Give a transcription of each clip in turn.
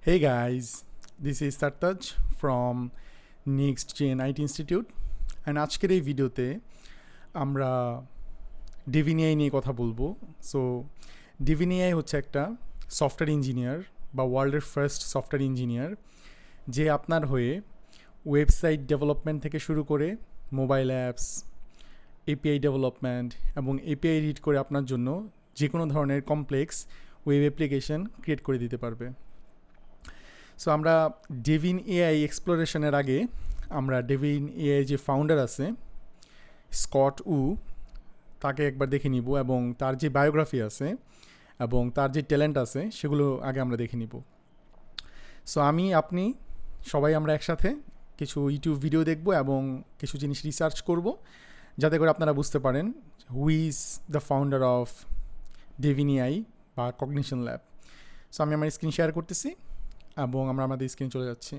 Hey guys, this is Sartaj from Next Gen IT Institute and আজকের এই ভিডিওতে আমরা Devin AI নিয়ে কথা বলবো। সো Devin AI হচ্ছে একটা সফটওয়্যার ইঞ্জিনিয়ার বা ওয়ার্ল্ডের ফার্স্ট সফটওয়্যার ইঞ্জিনিয়ার যে আপনার হয়ে ওয়েবসাইট ডেভেলপমেন্ট থেকে শুরু করে মোবাইল অ্যাপস, এপিআই ডেভেলপমেন্ট এবং এপিআই রিড করে আপনার জন্য যে কোনো ধরনের কমপ্লেক্স ওয়েব অ্যাপ্লিকেশন ক্রিয়েট করে দিতে পারবে। সো আমরা Devin AI এক্সপ্লোরেশনের আগে আমরা Devin AI যে ফাউন্ডার আছে স্কট উ তাকে একবার দেখে নিব এবং তার যে বায়োগ্রাফি আছে এবং তার যে ট্যালেন্ট আছে সেগুলো আগে আমরা দেখে নিব। সো আপনি সবাই আমরা একসাথে কিছু ইউটিউব ভিডিও দেখব এবং কিছু জিনিস রিসার্চ করব যাতে করে আপনারা বুঝতে পারেন who is the founder of Devin AI বা কগনিশন ল্যাব। সো আমি আমার স্ক্রিন শেয়ার করতেছি এবং আমরা আমাদের স্ক্রিনে চলে যাচ্ছি।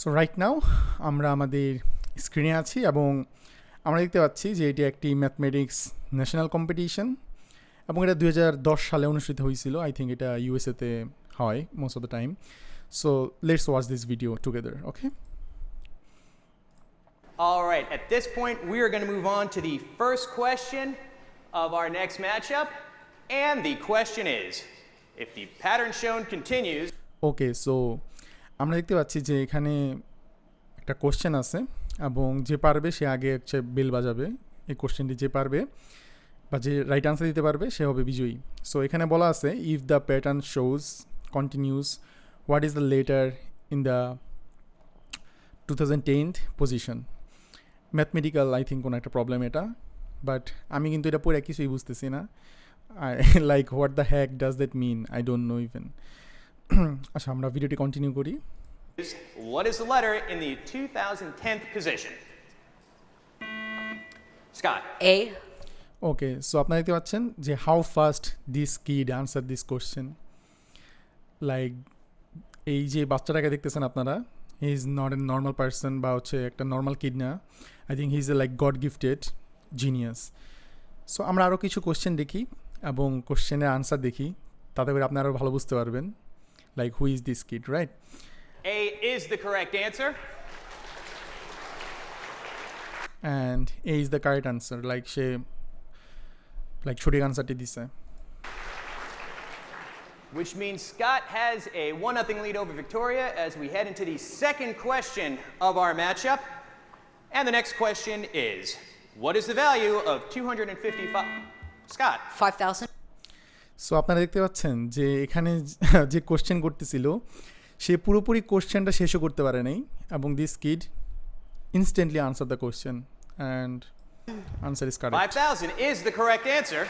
সো রাইট নাও আমরা আমাদের স্ক্রিনে আছি এবং আমরা দেখতে পাচ্ছি যে এটি একটি ম্যাথমেটিক্স ন্যাশনাল কম্পিটিশন এবং এটা 2010 সালে অনুষ্ঠিত হয়েছিল। আই থিঙ্ক এটা ইউএসএতে হয় most of the time. So let's watch this video together, okay? All right, at this point, we are going to move on to the first question of our next matchup. And the question is, if the pattern shown continues... okay, so আমরা দেখতে পাচ্ছি যে এখানে একটা question আছে এবং যে পারবে সে আগে হচ্ছে বেল বাজাবে। এই কোশ্চেনটি যে পারবে বা যে রাইট আনসার দিতে পারবে সে হবে বিজয়ী। সো এখানে বলা আছে if the pattern shows continuous what is the letter in the 2010th position. Mathematical I think কোনো একটা প্রবলেম এটা, বাট আমি কিন্তু এটা পড়ে কিছুই বুঝতেছি না। Like what the heck does that mean, I don't know even. আচ্ছা, আমরা ভিডিওটি কন্টিনিউ করি। What is the letter in the 2010th position? Scott. A. Okay, so আপনারা দেখতে পাচ্ছেন যে how fast this kid answer this question. Like এই যে বাচ্চাটাকে দেখতেছেন আপনারা, he is not a normal person বা হচ্ছে একটা নর্মাল কিড না। I think he is a like god gifted genius. So আমরা আরও কিছু কোশ্চেন দেখি এবং কোশ্চেনের আনসার দেখি, তাতে করে আপনি আরও ভালো বুঝতে পারবেন like who is this kid, right? A is the correct answer. And A is the correct answer. Like she সঠিক আনসারটি দিছে। Which means Scott has a 1-0 lead over Victoria as we head into the second question of our matchup. And the next question is, what is the value of 255? Scott. 5,000. So আপনারা দেখতে পাচ্ছেন যে এখানে যে question করতেছিল সে পুরোপুরি কোশ্চেনটা শেষও করতে পারে নাই এবং this kid instantly answer the question and answer is correct. 5,000 is the correct answer.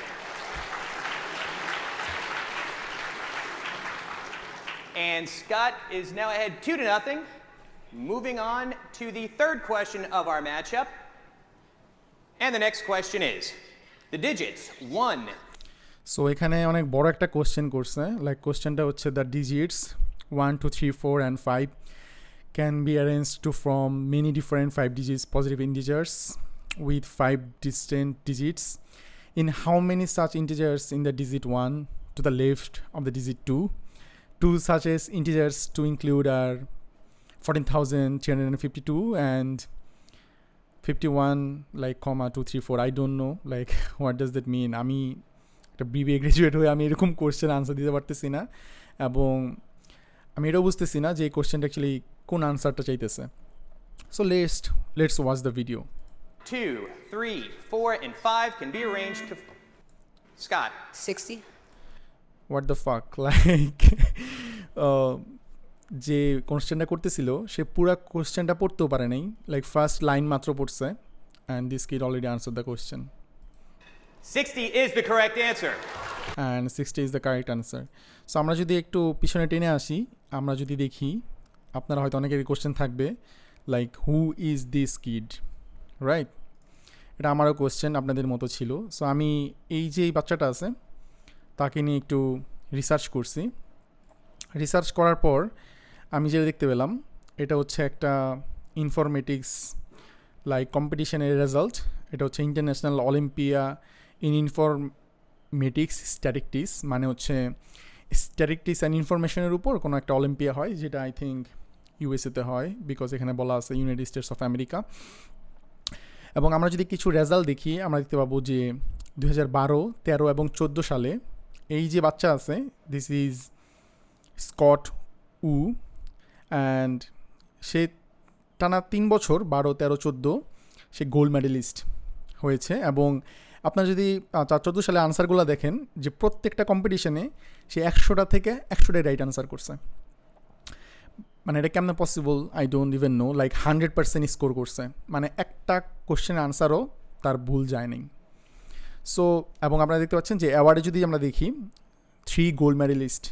And Scott is now ahead 2-0. Moving on to the third question of our matchup. And the next question is, the digits 1. So এখানে অনেক বড় একটা question করছে। Like কোশ্চেনটা হচ্ছে the digits 1, 2, 3, 4 and 5 can be arranged to form many different 5 digits positive integers with 5 distinct digits. In how many such integers in the digit 1 to the left of the digit 2? Two such as integers to include are 14,352 and 51 like comma 2, 3, 4. I don't know like what does that mean. আমি একটা BBA graduate হয়ে আমি এরকম question answer দিতে পারতেছি না এবং আমি এটাও বুঝতেছি না যে এই কোশ্চেনটা অ্যাকচুয়ালি কোন আনসারটা চাইতেছে। So let's watch the video. 2, 3, 4 and 5 can be arranged to... Scott. 60. What the fuck, like যে কোশ্চেনটা করতেছিল সে পুরা কোশ্চেনটা পড়তেও পারে নাই, লাইক ফার্স্ট লাইন মাত্র পড়ছে and this kid already answer the question. 60 is the correct answer. And 60 is the correct answer. So আমরা যদি একটু পিছনে টেনে আসি, আমরা যদি দেখি আপনারা হয়তো অনেকেরই কোশ্চেন থাকবে like who is this kid, right? এটা আমারও কোশ্চেন আপনাদের মতো ছিল। সো আমি এই যে এই বাচ্চাটা আছে তাকে নিয়ে একটু রিসার্চ করছি। রিসার্চ করার পর আমি যেটা দেখতে পেলাম এটা হচ্ছে একটা ইনফরমেটিক্স লাইক কম্পিটিশনের রেজাল্ট। এটা হচ্ছে international Olympia in informatics statistics, মানে হচ্ছে স্ট্যাটিস্টিক্স অ্যান্ড ইনফরমেশনের উপর কোনো একটা অলিম্পিয়া হয়, যেটা আই থিঙ্ক ইউএসএতে হয়, বিকজ এখানে বলা আছে ইউনাইটেড স্টেটস অফ আমেরিকা। এবং আমরা যদি কিছু রেজাল্ট দেখি, আমরা দেখতে পাবো যে 2012, 13 এবং 14 সালে এই যে বাচ্চা আছে, this is Scott Wu, and সে টানা 3 বছর 12, 13, 14 সে গোল্ড মেডেলিস্ট হয়েছে। এবং আপনার যদি 14 সালে আনসারগুলো দেখেন, যে প্রত্যেকটা কম্পিটিশনে সে 100টা থেকে 100টাই রাইট আনসার করছে। মানে এটা কেমন possible I don't even know, like 100% score করছে, মানে একটা কোশ্চেনের আনসারও তার ভুল যায় নাই। সো এবং আপনারা দেখতে পাচ্ছেন যে অ্যাওয়ার্ডে যদি আমরা দেখি 3 gold medalist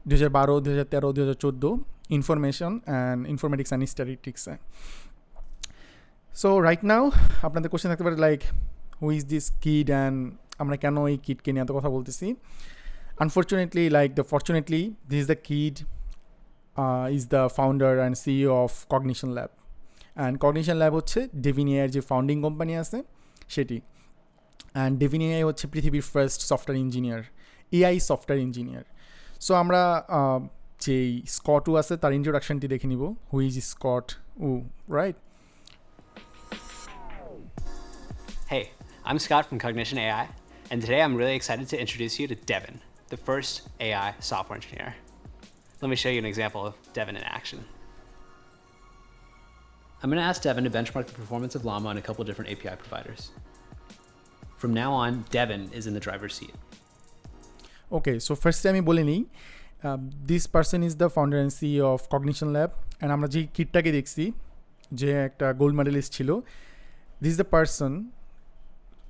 2012, 2013, 2014 information and informatics and স্ট্যাটিস্টিক্সে। সো রাইট নাও আপনাদের কোশ্চেন থাকতে পারে like who is this kid, and আমরা কেন এই কিডকে নিয়ে এত কথা বলতেছি। Unfortunately fortunately this is the kid is the founder and CEO of Cognition Lab, and Cognition Lab হচ্ছে Devin AI এর যে ফাউন্ডিং কোম্পানি আছে সেটি, অ্যান্ড Devin AI হচ্ছে পৃথিবীর first software engineer, AI software engineer. So আমরা যেই Scott Wu আছে তার ইন্ট্রোডাকশনটি দেখে নিব, who is Scott Wu, right? Hey, I'm Scott from Cognition AI, and today I'm really excited to introduce you to Devin, the first AI software engineer. Let me show you an example of Devin in action. I'm going to ask Devin to benchmark the performance of Llama on a couple different API providers. From now on, Devin is in the driver's seat. Okay, so ফার্স্টে আমি বলে নিই, this person is the founder and CEO of cognition lab, and আমরা যে কিডটাকে দেখছি যে একটা gold medallist ছিল, দিস ইজ দ্য পার্সন,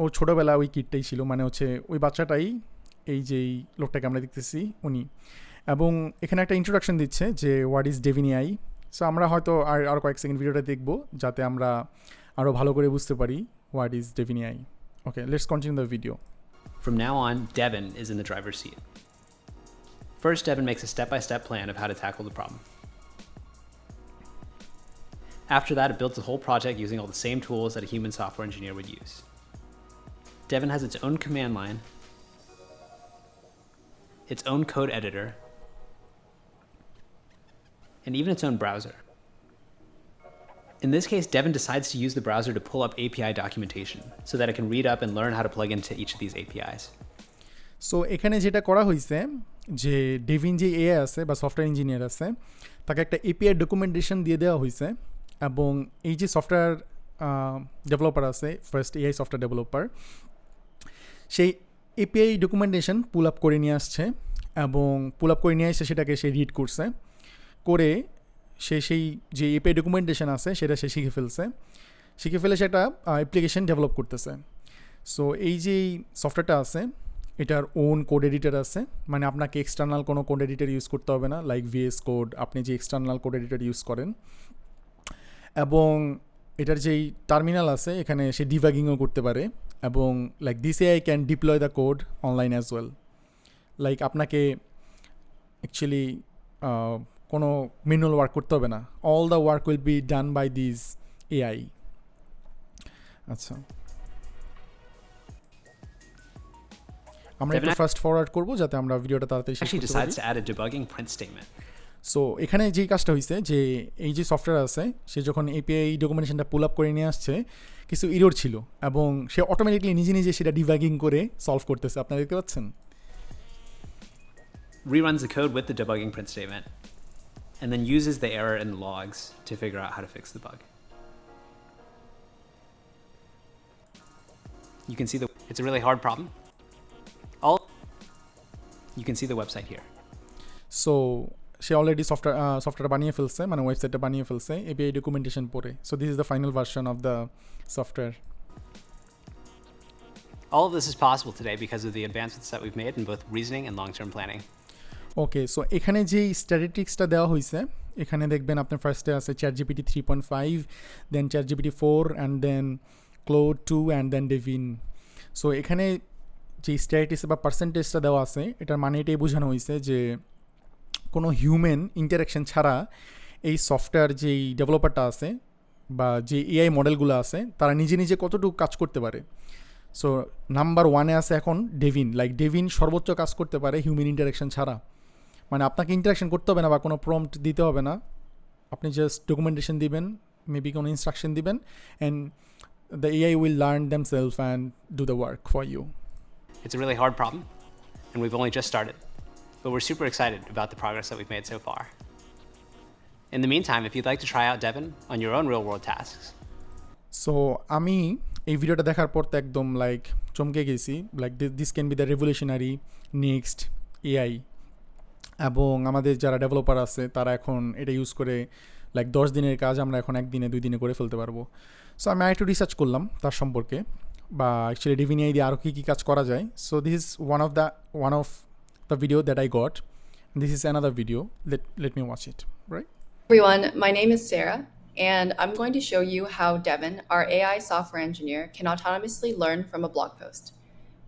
ও ছোটোবেলা ওই কিডটাই ছিল, মানে হচ্ছে ওই বাচ্চাটাই এই যেই লোকটাকে আমরা দেখতেছি উনি। এবং এখানে একটা ইন্ট্রোডাকশন দিচ্ছে যে what is Devin AI। So আমরা হয়তো আরও কয়েক সেকেন্ড ভিডিওটা দেখব যাতে আমরা আরও ভালো করে বুঝতে পারি what is Devin AI। Okay, let's continue the video. From now on, Devin is in the driver's seat. First, Devin makes a step-by-step plan of how to tackle the problem. After that, it builds the whole project using all the same tools that a human software engineer would use. Devin has its own command line, its own code editor, and even its own browser. In this case, Devin decides to use the browser to pull up API documentation so that it can read up and learn how to plug into each of these APIs. So এখানে যেটা করা হয়েছে যে Devin যে AI আছে বা software engineer আছে, তাকে একটা এপিআই ডকুমেন্টেশন দিয়ে দেওয়া হয়েছে, এবং এই যে সফটওয়্যার ডেভেলপার আছে, ফার্স্ট এআই সফটওয়্যার ডেভেলপার, সেই এপিআই ডকুমেন্টেশন পুল আপ করে নিয়ে আসছে, এবং পুল আপ করে নিয়ে এসে সেটাকে সে রিড করছে, করে সে সেই যে এপিআই ডকুমেন্টেশন আছে সেটা সে শিখে ফেলে সেটা অ্যাপ্লিকেশন ডেভেলপ করতেছে। সো এই যে সফটওয়্যারটা আছে এটার ওন কোড এডিটর আছে, মানে আপনাকে এক্সটার্নাল কোনো কোড এডিটর ইউজ করতে হবে না, লাইক ভিএস কোড, আপনি যে এক্সটার্নাল কোড এডিটর ইউজ করেন। এবং এটার যেই টার্মিনাল আছে এখানে সে ডিবাগিংও করতে পারে, এবং like this AI can deploy the code online as well. Like আপনাকে অ্যাকচুয়ালি কোনো ম্যানুয়াল ওয়ার্ক করতে হবে না, all the work will be done by this AI. আচ্ছা, আমরা একটু ফাস্ট ফরওয়ার্ড করবো যাতে আমরা ভিডিওটা তাড়াতাড়ি শেষ Actually করতে decides পারি। to add a debugging print statement. So এখানে যেই কাজটা হয়েছে যে এই যে সফটওয়্যার আছে সে যখন এপিআই ডকুমেন্টেশনটা পুল আপ করে নিয়ে আসছে, কিছু ইরর ছিল, এবং সে অটোমেটিকলি নিজে সেটা ডিবাগিং করে সলভ করতেছে, আপনারা দেখতে পাচ্ছেন। Reruns the code with the debugging print statement, and then uses the error in the logs to figure out how to fix the bug. You can see it's a really hard problem. You can see the website here. So say already software বানিয়ে ফেলছে, মানে ওয়েবসাইটটা বানিয়ে ফেলছে API documentation পরে। So this is the final version of the software. All of this is possible today because of the advancements that we've made in both reasoning and long-term planning. Okay, so এখানে যেই স্ট্যাটিস্টিক্সটা দেওয়া হয়েছে, এখানে দেখবেন আপনার ফার্স্টে আছে ChatGPT 3.5, then ChatGPT 4, and then Claude 2, and then Devin। So এখানে যে স্ট্যাটিস্টিক্স বা পার্সেন্টেজটা দেওয়া আছে, এটার মানে এটাই বোঝানো হয়েছে যে কোনো হিউম্যান ইন্টারাকশন ছাড়া এই সফটওয়্যার যেই ডেভেলপারটা আছে বা যে এআই মডেলগুলো আছে তারা নিজে কতটুকু কাজ করতে পারে। সো নাম্বার ওয়ানে আছে এখন ডেভিন। লাইক ডেভিন সর্বোচ্চ কাজ করতে পারে হিউম্যান ইন্টারাকশন ছাড়া। মানে আপনাকে ইন্টারাকশন করতে হবে না বা কোনো প্রম্পট দিতে হবে না, আপনি জাস্ট ডকুমেন্টেশন দিবেন, মেবি কোনো ইনস্ট্রাকশন দিবেন, and the AI will learn themselves and do the work for you. It's a really hard problem, and we've only just started, but we're super excited about the progress that we've made so far. In the meantime, if you'd like to try out Devin on your own real-world tasks, so আমি এই ভিডিওটা দেখার পর তো একদম like চমকে গেছি। Like this can B the revolutionary next AI, এবং আমাদের যারা ডেভেলপার আছে তারা এখন এটা ইউজ করে লাইক 10 দিনের কাজ আমরা এখন 1 দিনে 2 দিনে করে ফেলতে পারবো। সো আমি একটু রিসার্চ করলাম তার সম্পর্কে, বা অ্যাকচুয়ালি ডেভিন এআই দিয়ে আরও কী কী কাজ করা যায়। So this is one of the video that I got, this is another video, let me watch it, right? Everyone, my name is Sarah, and I'm going to show you how Devin, our AI software engineer, can autonomously learn from a blog post.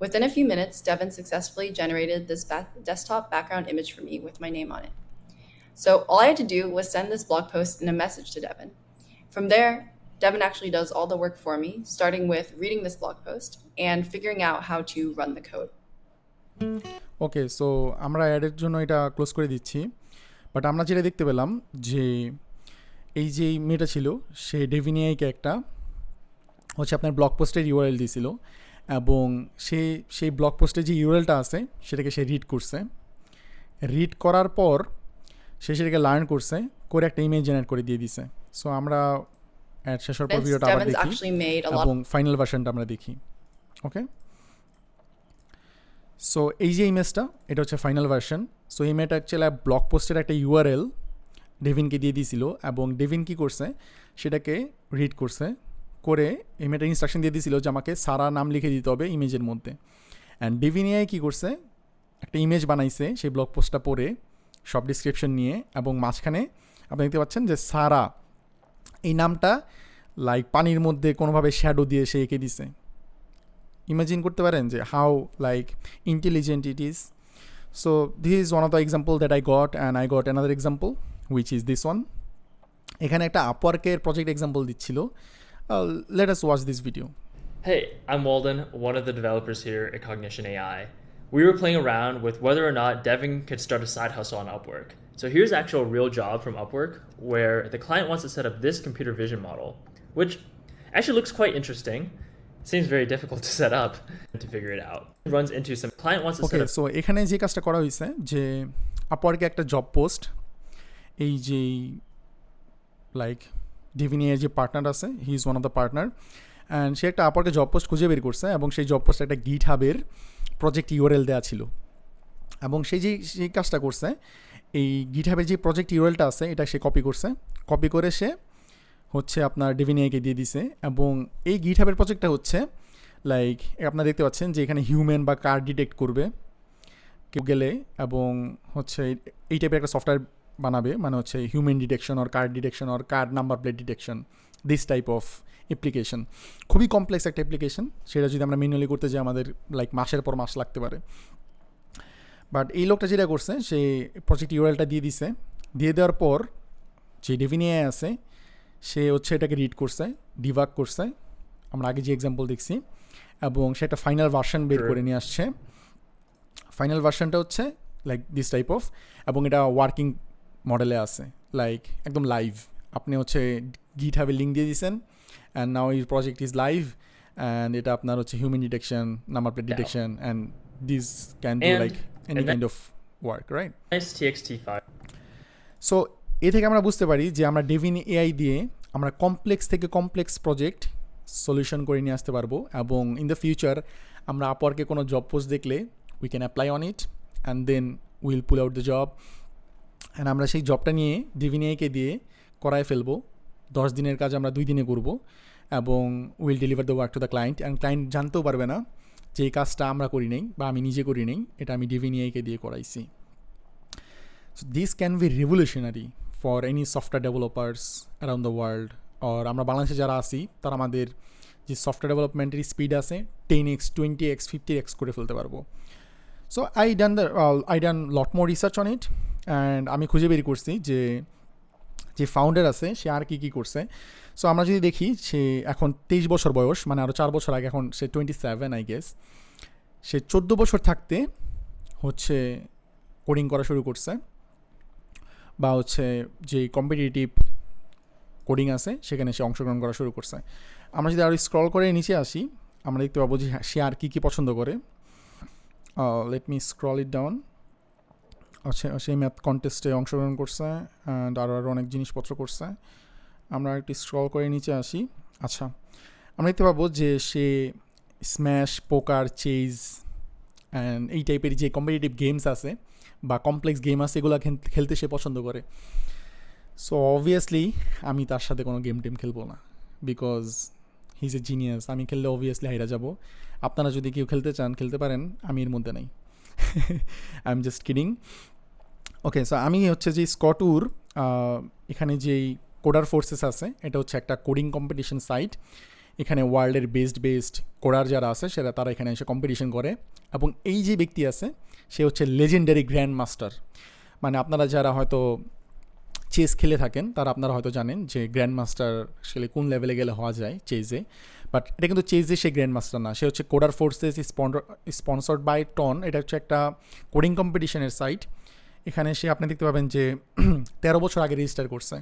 Within a few minutes, Devin successfully generated this desktop background image for me with my name on it. So all I had to do was send this blog post in a message to Devin. From there, Devin actually does all the work for me, starting with reading this blog post and figuring out how to run the code. Okay, so আমরা অ্যাডের জন্য এটা close করে দিচ্ছি। But আমরা যেটা দেখতে পেলাম যে এই যে মেয়েটা ছিল সে ডেভিন এআইকে একটা হচ্ছে আপনার ব্লগ পোস্টের ইউআরএল দিয়েছিল, এবং সেই ব্লগ পোস্টে যে ইউআরএলটা আছে সেটাকে সে রিড করছে। রিড করার পর সে সেটাকে লার্ন করছে, করে একটা ইমেজ জেনারেট করে দিয়ে দিছে। সো আমরা অ্যাড শেষ হওয়ার পর ভিডিওটা আবার Devin's দেখি actually made a lot এবং ফাইনাল ভার্সনটা আমরা দেখি। ওকে, সো এই যে ইমেজটা এটা হচ্ছে ফাইনাল ভার্সন। সো এই মেয়েটা অ্যাকচুয়ালি ব্লগ পোস্টের একটা ইউআরএল ডেভিনকে দিয়ে দিয়েছিল, এবং ডেভিন কী করছে সেটাকে রিড করছে, করে এই মেয়েটা ইনস্ট্রাকশন দিয়ে দিয়েছিল যে আমাকে সারা নাম লিখে দিতে হবে ইমেজের মধ্যে। অ্যান্ড ডেভিন এআই কী করছে, একটা ইমেজ বানাইছে সেই ব্লগ পোস্টটা পড়ে সব ডিসক্রিপশন নিয়ে, এবং মাঝখানে আপনি দেখতে পাচ্ছেন যে সারা এই নামটা লাইক পানির মধ্যে কোনোভাবে শ্যাডো দিয়ে সে এঁকে দিছে। ইমাজিন করতে পারেন যে how like intelligent it is. So this is one of the example that I got, and I got another example which is this one. এখানে একটা আপওয়ার্কের প্রজেক্ট এক্সাম্পল দিচ্ছিল। Let us watch this video. Hey, I'm Walden, one of the developers here at Cognition AI. We were playing around with whether or not Devin could start a side hustle on Upwork. So here's actual real job from Upwork where the client wants to set up this computer vision model, which actually looks quite interesting. Seems very difficult to set up to figure it out. It runs into some client wants to set up. So এখানে যে কাজটা করা হয়েছে যে আপওয়ার্কে একটা job post, এই যে like Devin এর যে পার্টনার আছে, he is one of the partner, and সে একটা আপওয়ার্কে জব পোস্ট খুঁজে বের করছে, এবং সেই জব পোস্টে একটা গিট হাবের প্রজেক্ট ইউআরএল দেওয়া ছিল। এবং সেই কাজটা করছে, এই গিট হাবের যে প্রজেক্ট ইউআরএলটা আছে এটা সে কপি করছে, কপি করে সে হচ্ছে আপনার ডেভিন এআইকে দিয়ে দিছে। এবং এই গিট হাবের প্রজেক্টটা হচ্ছে লাইক আপনারা দেখতে পাচ্ছেন যে এখানে হিউম্যান বা কার ডিটেক্ট করবে কেউ গেলে, এবং হচ্ছে এই টাইপের একটা সফটওয়্যার বানাবে, মানে হচ্ছে human detection or car detection or car number plate detection, this type of application. খুবই কমপ্লেক্স একটা অ্যাপ্লিকেশন, সেটা যদি আমরা ম্যানুয়ালি করতে যাই আমাদের লাইক মাসের পর মাস লাগতে পারে। বাট এই লোকটা যেটা করছে সে প্রজেক্ট ইউআরএলটা দিয়ে দিছে, দিয়ে দেওয়ার পর যে ডেভিন এআই আছে সে হচ্ছে এটাকে রিড করছে, ডিবাগ করছে, আমরা আগে যে এক্সাম্পল দেখছি, এবং সে একটা ফাইনাল ভার্সন বের করে নিয়ে আসছে। ফাইনাল ভার্সনটা হচ্ছে লাইক দিস টাইপ অফ, এবং এটা ওয়ার্কিং মডেলে আছে, লাইক একদম লাইভ। আপনি হচ্ছে গিট হাবে লিঙ্ক দিয়ে দিয়েছেন, and now your project is live, and এটা আপনার হচ্ছে human detection, number plate detection, and this can do like any kind of work, right? Nice TXT file. So এ থেকে আমরা বুঝতে পারি যে আমরা ডেভিন এআই দিয়ে আমরা কমপ্লেক্স থেকে কমপ্লেক্স প্রজেক্ট সলিউশন করে নিয়ে আসতে পারবো, এবং ইন দ্য ফিউচার আমরা আপওয়ার্কে কোনো জব পোস্ট দেখলে we can apply on it, and then will pull out the job, and আমরা সেই জবটা নিয়ে ডেভিন এআইকে দিয়ে করায় ফেলবো। 10 দিনের কাজ আমরা 2 দিনে করবো, এবং will deliver the work to the client, and client জানতেও পারবে না যে এই কাজটা আমরা করি নেই বা আমি নিজে করি নেই, এটা আমি ডেভিন এআইকে দিয়ে করাইছি। So this can be revolutionary for any software developers around the world. আর আমরা বাংলাদেশে যারা আছি তারা আমাদের যে সফটওয়্যার ডেভেলপমেন্টের স্পিড আছে 10x 20x 50x করে ফেলতে পারবো। So I done lot more research on it, and আমি খুঁজে বের করছি যে যে ফাউন্ডার আছে সে আর কী করছে। সো আমরা যদি দেখি সে এখন 23 বছর বয়স, মানে আরও 4 বছর আগে, এখন সে 27 আই গেস। সে 14 বছর থাকতে হচ্ছে কোডিং করা শুরু করছে, বা হচ্ছে যে কম্পিটিটিভ কোডিং আছে সেখানে সে অংশগ্রহণ করা শুরু করছে। আমরা যদি আরও স্ক্রল করে নিচে আসি, আমরা দেখতে পাবো যে সে আর কী পছন্দ করে। Let me scroll it down. আচ্ছা, সেই ম্যাথ কন্টেস্টে অংশগ্রহণ করছে অ্যান্ড আরও অনেক জিনিসপত্র করছে। আমরা একটু স্ক্রল করে নিচে আসি। আচ্ছা, আমরা দেখতে পাবো যে সে স্ম্যাশ, পোকার, চেজ অ্যান্ড এই টাইপের যে কম্পিটিটিভ গেমস আছে বা কমপ্লেক্স গেম আছে এগুলো খেলতে সে পছন্দ করে। সো অবভিয়াসলি আমি তার সাথে কোনো গেম টেম খেলবো না, because he is a genius. আমি খেললে অবভিয়াসলি হাইরা যাব। আপনারা যদি কেউ খেলতে চান খেলতে পারেন, আমি এর মধ্যে নাই। I am just kidding. Okay, so আমি হচ্ছে যে স্কটুর এখানে যেই কোডার ফোর্সেস আছে এটা হচ্ছে একটা কোডিং কম্পিটিশন সাইট। এখানে ওয়ার্ল্ডের বেস্ট কোডার যারা আছে সেটা তারা এখানে এসে কম্পিটিশন করে। এবং এই যে ব্যক্তি আছে সে হচ্ছে লেজেন্ডারি গ্র্যান্ড মাস্টার। মানে আপনারা যারা হয়তো চেস খেলে থাকেন তারা আপনারা হয়তো জানেন যে গ্র্যান্ড মাস্টার আসলে কোন লেভেলে গেলে হওয়া যায় চেজে। বাট এটা কিন্তু চেজে সে গ্র্যান্ড মাস্টার না, সে হচ্ছে Codeforces sponsored by TON. এটা হচ্ছে একটা কোডিং কম্পিটিশনের সাইট। এখানে সে আপনি দেখতে পাবেন যে 13 বছর আগে রেজিস্টার করছে।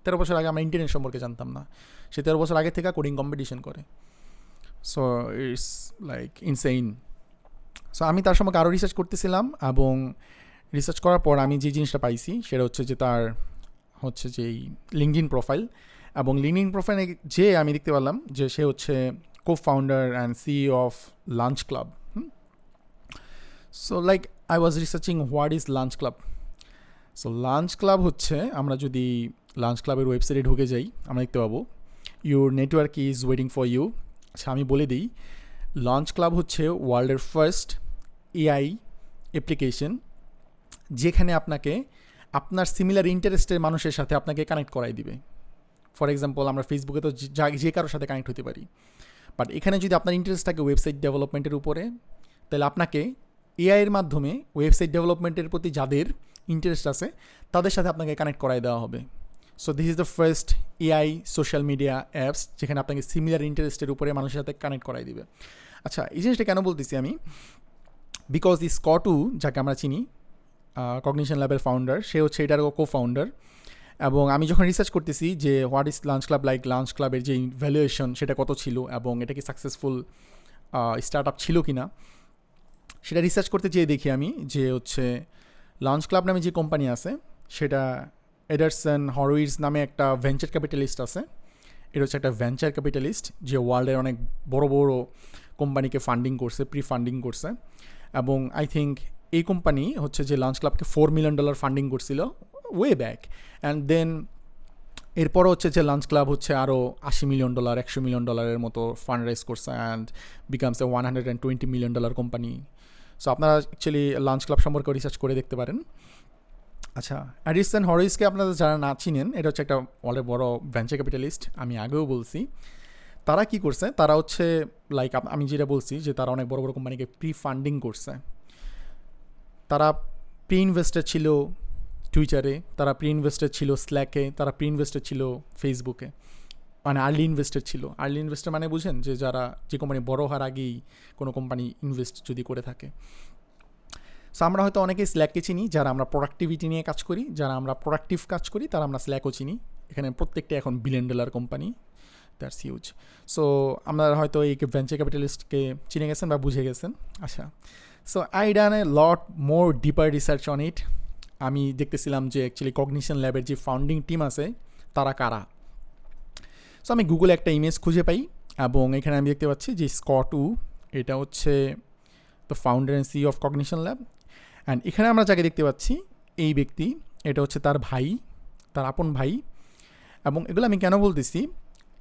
13 বছর আগে আমরা ইন্টারনেট সম্পর্কে জানতাম না, সে 13 বছর আগে থেকে কোডিং কম্পিটিশন করে। So it's like insane. So আমি তার সম্পর্কে আরও রিসার্চ করতেছিলাম, এবং রিসার্চ করার পর আমি যে জিনিসটা পাইছি সেটা হচ্ছে যে তার হচ্ছে যেই লিঙ্কডইন প্রোফাইল, এবং লিঙ্কডইন প্রোফাইলে যে আমি দেখতে পারলাম যে সে হচ্ছে কো founder and CEO of lunch club. So like I was researching what is lunch club. So lunch club হচ্ছে, আমরা যদি লাঞ্চ ক্লাবের ওয়েবসাইটে ঢুকে যাই আমরা দেখতে পাবো your network is waiting for you. আচ্ছা, আমি বলে দিই, লঞ্চ ক্লাব হচ্ছে ওয়ার্ল্ডের ফার্স্ট এআই অ্যাপ্লিকেশন যেখানে আপনাকে আপনার সিমিলার ইন্টারেস্টের মানুষের সাথে আপনাকে কানেক্ট করাই দিবে। ফর এক্সাম্পল, আমরা ফেসবুকে তো যে কারোর সাথে কানেক্ট হতে পারি, বাট এখানে যদি আপনার ইন্টারেস্ট থাকে ওয়েবসাইট ডেভেলপমেন্টের উপরে, তাহলে আপনাকে এআইয়ের মাধ্যমে ওয়েবসাইট ডেভেলপমেন্টের প্রতি যাদের ইন্টারেস্ট আছে তাদের সাথে আপনাকে কানেক্ট করাই দেওয়া হবে। So this is the first AI social media apps যেখানে আপনাকে সিমিলার ইন্টারেস্টের উপরে মানুষের সাথে কানেক্ট করাই দিবে। আচ্ছা, এই জিনিসটা কেন বলতেছি আমি, বিকজ এই স্কটু যাকে আমরা চিনি কগনিশন ল্যাবের ফাউন্ডার, সে হচ্ছে এটার কো ফাউন্ডার। এবং আমি যখন রিসার্চ করতেছি যে what is lunch club, like lunch ক্লাবের যে ভ্যালুয়েশন সেটা কত ছিল এবং এটা কি সাকসেসফুল স্টার্ট আপ ছিল কি না, সেটা রিসার্চ করতে যেয়ে দেখি আমি যে হচ্ছে লাঞ্চ ক্লাব নামে যে কোম্পানি আছে সেটা এডারসন হরউইটজ নামে একটা ভেঞ্চার ক্যাপিটালিস্ট আছে। এটা হচ্ছে একটা ভেঞ্চার ক্যাপিটালিস্ট যে ওয়ার্ল্ডের অনেক বড় বড় কোম্পানিকে ফান্ডিং করছে, প্রি ফান্ডিং করছে। এবং আই থিঙ্ক এই কোম্পানি হচ্ছে যে লাঞ্চ ক্লাবকে $4 মিলিয়ন ফান্ডিং করছিল ওয়ে ব্যাক। অ্যান্ড দেন এরপরও হচ্ছে যে লাঞ্চ ক্লাব হচ্ছে আরও $80 মিলিয়ন, $100 মিলিয়ন মতো ফান্ড রাইজ করছে and becomes a $120 million company. So আপনারা অ্যাকচুয়ালি লাঞ্চ ক্লাব সম্পর্কে রিসার্চ করে দেখতে পারেন। আচ্ছা, অ্যাডিসন হরউইটজকে আপনারা যারা না চিনেন, এটা হচ্ছে একটা অনেক বড় ভেঞ্চার ক্যাপিটালিস্ট, আমি আগেও বলছি। তারা কি করছে, তারা হচ্ছে লাইক আমি যেটা বলছি যে তারা অনেক বড় বড় কোম্পানিকে প্রি ফান্ডিং করছে। তারা প্রি ইনভেস্টেড ছিল টুইটারে, তারা প্রি ইনভেস্টেড ছিল স্ল্যাকে, তারা প্রি ইনভেস্টেড ছিল ফেসবুকে, মানে আর্লি ইনভেস্টেড ছিল। আর্লি ইনভেস্টার মানে বুঝেন যে যারা যে কোম্পানি বড় হওয়ার আগেই কোনো কোম্পানি ইনভেস্ট যদি করে থাকে। সো আমরা হয়তো অনেকেই স্ল্যাককে চিনি যারা আমরা প্রোডাক্টিভিটি নিয়ে কাজ করি, যারা আমরা প্রোডাক্টিভ কাজ করি তারা আমরা স্ল্যাকও চিনি। এখানে প্রত্যেকটা এখন $1 billion company, that's huge. So আমরা হয়তো এই ভেঞ্চার ক্যাপিটালিস্টকে চিনে গেছেন বা বুঝে গেছেন। আচ্ছা, so I done a lot more deeper research on it. আমি দেখতেছিলাম যে অ্যাকচুয়ালি কগনিশন ল্যাবের যে ফাউন্ডিং টিম আছে তারা কারা। সো আমি গুগলে একটা ইমেজ খুঁজে পাই এবং এখানে আমি দেখতে পাচ্ছি যে স্কটু, এটা হচ্ছে the founder and CEO of cognition lab. And এখানে আমরা যাকে দেখতে পাচ্ছি এই ব্যক্তি, এটা হচ্ছে তার ভাই, তার আপন ভাই। এবং এগুলো আমি কেন বলতেছি,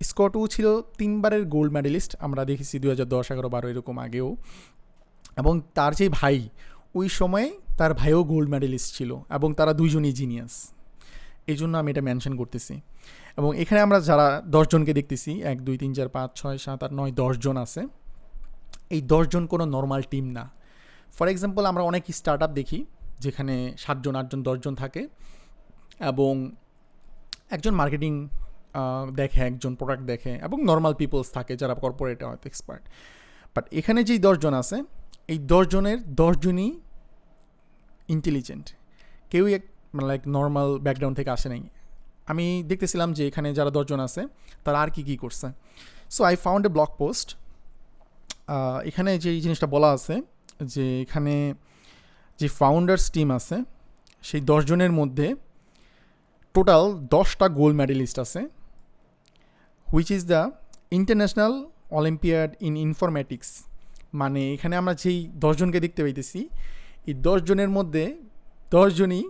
স্কটু ছিল 3 বারের গোল্ড মেডেলিস্ট, আমরা দেখেছি 2010, 11, 12 এরকম আগেও। এবং তার যে ভাই, ওই সময়ে তার ভাইও গোল্ড মেডেলিস্ট ছিল এবং তারা দুইজনই জিনিয়াস। এই জন্য আমি এটা মেনশন করতেছি। এবং এখানে আমরা যারা 10 জনকে দেখতেছি, 1 2 3 4 5 6 7 8 9 10 জন আছে। এই 10 জন কোনো নর্মাল টিম না। ফর এক্সাম্পল, আমরা অনেক স্টার্ট আপ দেখি যেখানে 7 জন 8 জন 10 জন থাকে এবং একজন মার্কেটিং দেখে, একজন প্রোডাক্ট দেখে, এবং নর্মাল পিপলস থাকে যারা কর্পোরেটে হয়তো এক্সপার্ট। বাট এখানে যেই 10 জন আছে, এই 10 জনের 10 জনই ইন্টেলিজেন্ট, কেউই মানে লাইক নর্মাল ব্যাকগ্রাউন্ড থেকে আসে নাই। আমি দেখতেছিলাম যে এখানে যারা 10 জন আছে তারা আর কি করছে। So I found a blog post. এখানে যে জিনিসটা বলা আছে যে এখানে যে ফাউন্ডার্স টিম আছে সেই 10 জনের মধ্যে টোটাল 10টা গোল্ড মেডেলিস্ট আছে, which is the international olympiad in informatics. মানে এখানে আমরা যেই 10 জনকে দেখতে পাইতেছি, এই 10 জনের মধ্যে 10 জনই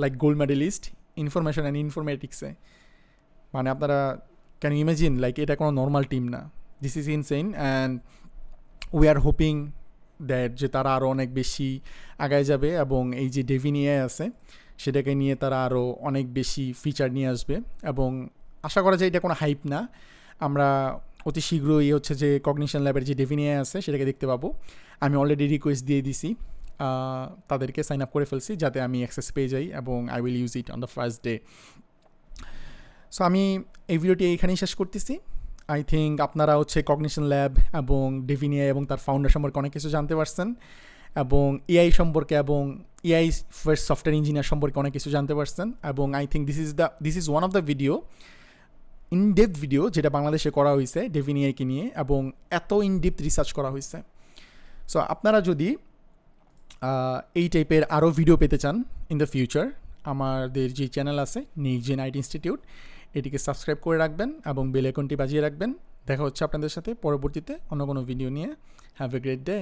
like gold medalist information and ইনফরমেটিক্সে। মানে আপনারা ক্যান ইমাজিন, লাইক এটা কোনো নর্মাল টিম না। This is insane, and we are hoping that যে তারা আরও অনেক বেশি আগায় যাবে, এবং এই যে ডেভিন এআই আছে সেটাকে নিয়ে তারা আরও অনেক বেশি ফিচার নিয়ে আসবে, এবং আশা করা যায় এটা কোনো হাইপ না। আমরা অতি শীঘ্রই হচ্ছে যে কগনিশন ল্যাবের যে ডেভিন এআই আছে সেটাকে দেখতে পাবো। আমি অলরেডি রিকোয়েস্ট দিয়ে দিছি, তাদেরকে সাইন আপ করে ফেলছি যাতে আমি অ্যাক্সেস পেয়ে যাই, এবং I will use it on the first day. So আমি এই ভিডিওটি এইখানেই শেষ করতেছি। আই থিঙ্ক আপনারা হচ্ছে কগনিশন ল্যাব এবং ডেভিন এআই এবং তার ফাউন্ডার সম্পর্কে অনেক কিছু জানতে পারছেন, এবং এআই সম্পর্কে এবং এআই ফার্স্ট সফটওয়্যার ইঞ্জিনিয়ার সম্পর্কে অনেক কিছু জানতে পারছেন। এবং I think this is one of the video, in-depth video, যেটা বাংলাদেশে করা হয়েছে ডেভিন এআইকে নিয়ে, এবং এত ইনডেপথ রিসার্চ করা হয়েছে। সো আপনারা যদি এই টাইপের আরও ভিডিও পেতে চান ইন দ্য ফিউচার, আমাদের যে চ্যানেল আছে নেক্সট জেন আইটি ইনস্টিটিউট, এটিকে সাবস্ক্রাইব করে রাখবেন এবং বেল আইকনটি বাজিয়ে রাখবেন। দেখা হচ্ছে আপনাদের সাথে পরবর্তীতে অন্য কোনো ভিডিও নিয়ে। Have a great day.